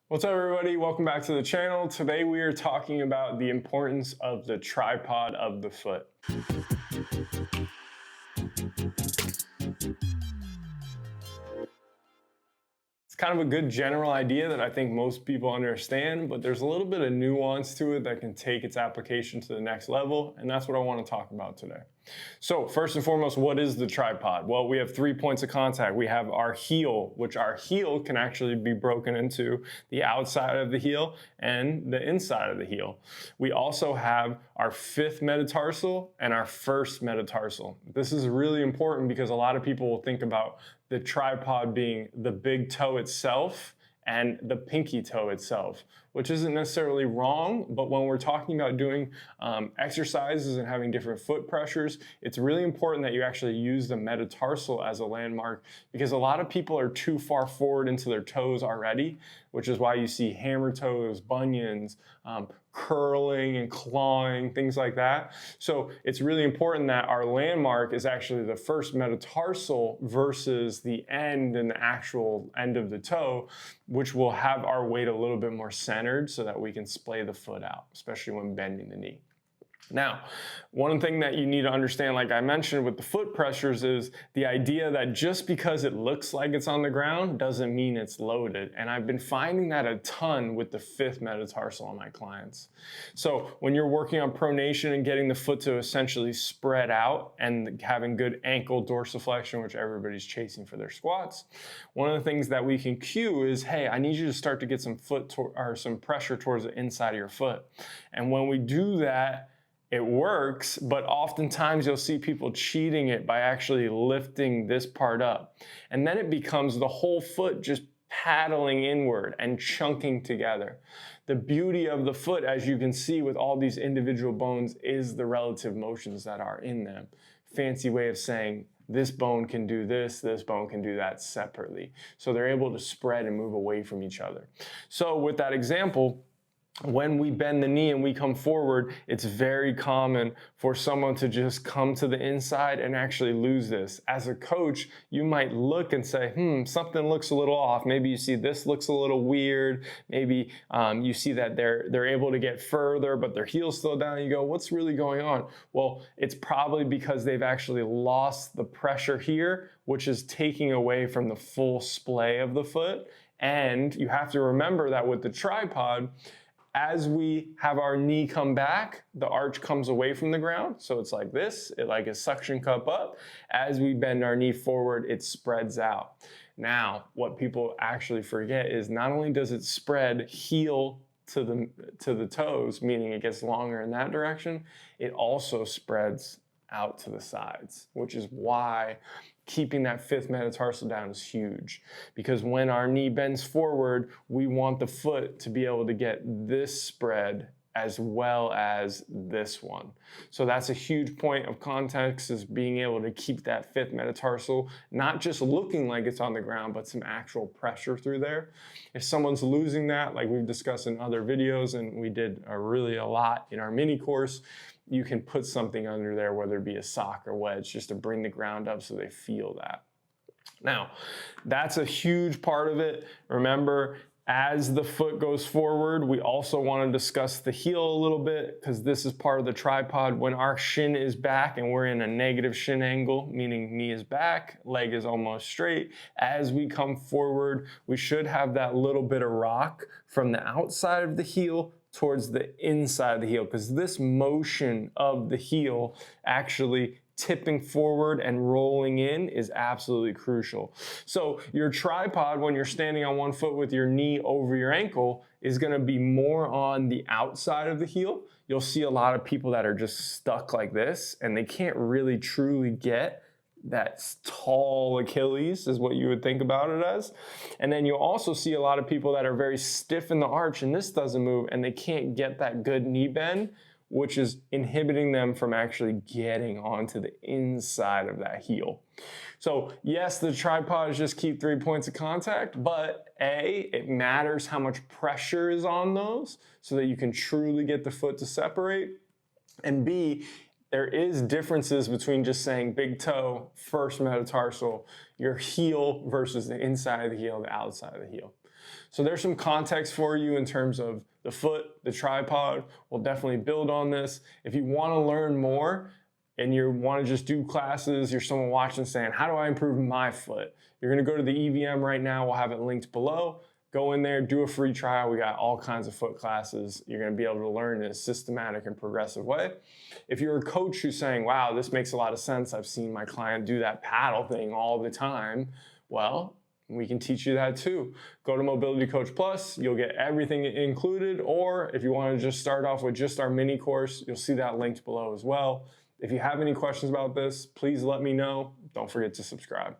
What's up, everybody? Welcome back to the channel. Today we are talking about the importance of the tripod of the foot. It's kind of a good general idea that I think most people understand, but there's a little bit of nuance to it that can take its application to the next level, and that's what I want to talk about today. So first and foremost, what is the tripod? Well, we have 3 points of contact. We have our heel, which our heel can actually be broken into the outside of the heel and the inside of the heel. We also have our 5th metatarsal and our 1st metatarsal. This is really important because a lot of people will think about the tripod being the big toe itself and the pinky toe itself, which isn't necessarily wrong, but when we're talking about doing exercises and having different foot pressures, it's really important that you actually use the metatarsal as a landmark, because a lot of people are too far forward into their toes already, which is why you see hammer toes, bunions, curling and clawing, things like that. So it's really important that our landmark is actually the 1st metatarsal versus the end and the actual end of the toe, which will have our weight a little bit more centered so that we can splay the foot out, especially when bending the knee. Now, one thing that you need to understand, like I mentioned with the foot pressures, is the idea that just because it looks like it's on the ground doesn't mean it's loaded. And I've been finding that a ton with the 5th metatarsal on my clients. So when you're working on pronation and getting the foot to essentially spread out and having good ankle dorsiflexion, which everybody's chasing for their squats, one of the things that we can cue is, hey, I need you to start to get some some pressure towards the inside of your foot. And when we do that, it works, but oftentimes you'll see people cheating it by actually lifting this part up. And then it becomes the whole foot just paddling inward and chunking together. The beauty of the foot, as you can see with all these individual bones, is the relative motions that are in them. Fancy way of saying this bone can do this bone can do that separately. So they're able to spread and move away from each other. So with that example, when we bend the knee and we come forward, it's very common for someone to just come to the inside and actually lose this. As a coach, you might look and say, something looks a little off. Maybe you see this looks a little weird. Maybe you see that they're able to get further, but their heel's still down. You go, what's really going on? Well, it's probably because they've actually lost the pressure here, which is taking away from the full splay of the foot. And you have to remember that with the tripod, as we have our knee come back, the arch comes away from the ground. So it's like this, like a suction cup up. As we bend our knee forward, it spreads out. Now, what people actually forget is not only does it spread heel to the toes, meaning it gets longer in that direction, it also spreads out to the sides, which is why keeping that 5th metatarsal down is huge, because when our knee bends forward, we want the foot to be able to get this spread as well as this one. So that's a huge point of context, is being able to keep that 5th metatarsal not just looking like it's on the ground, but some actual pressure through there. If someone's losing that, like we've discussed in other videos, and we did a lot in our mini course, you can put something under there, whether it be a sock or wedge, just to bring the ground up so they feel that. Now, that's a huge part of it. Remember, as the foot goes forward, we also want to discuss the heel a little bit, because this is part of the tripod. When our shin is back and we're in a negative shin angle, meaning knee is back, leg is almost straight, as we come forward, we should have that little bit of rock from the outside of the heel towards the inside of the heel, because this motion of the heel actually tipping forward and rolling in is absolutely crucial. So your tripod, when you're standing on one foot with your knee over your ankle, is going to be more on the outside of the heel. You'll see a lot of people that are just stuck like this, and they can't really truly get that tall Achilles, is what you would think about it as. And then you'll also see a lot of people that are very stiff in the arch and this doesn't move, and they can't get that good knee bend, which is inhibiting them from actually getting onto the inside of that heel. So yes, the tripod is just keep 3 points of contact, but A, it matters how much pressure is on those so that you can truly get the foot to separate. And B, there is differences between just saying big toe, 1st metatarsal, your heel versus the inside of the heel, the outside of the heel. So there's some context for you in terms of the foot, the tripod. We'll definitely build on this. If you want to learn more and you want to just do classes, you're someone watching saying, how do I improve my foot? You're going to go to the EVM right now. We'll have it linked below. Go in there, do a free trial. We got all kinds of foot classes. You're going to be able to learn in a systematic and progressive way. If you're a coach who's saying, wow, this makes a lot of sense. I've seen my client do that paddle thing all the time. Well, we can teach you that too. Go to Mobility Coach Plus. You'll get everything included. Or if you want to just start off with just our mini course, you'll see that linked below as well. If you have any questions about this, please let me know. Don't forget to subscribe.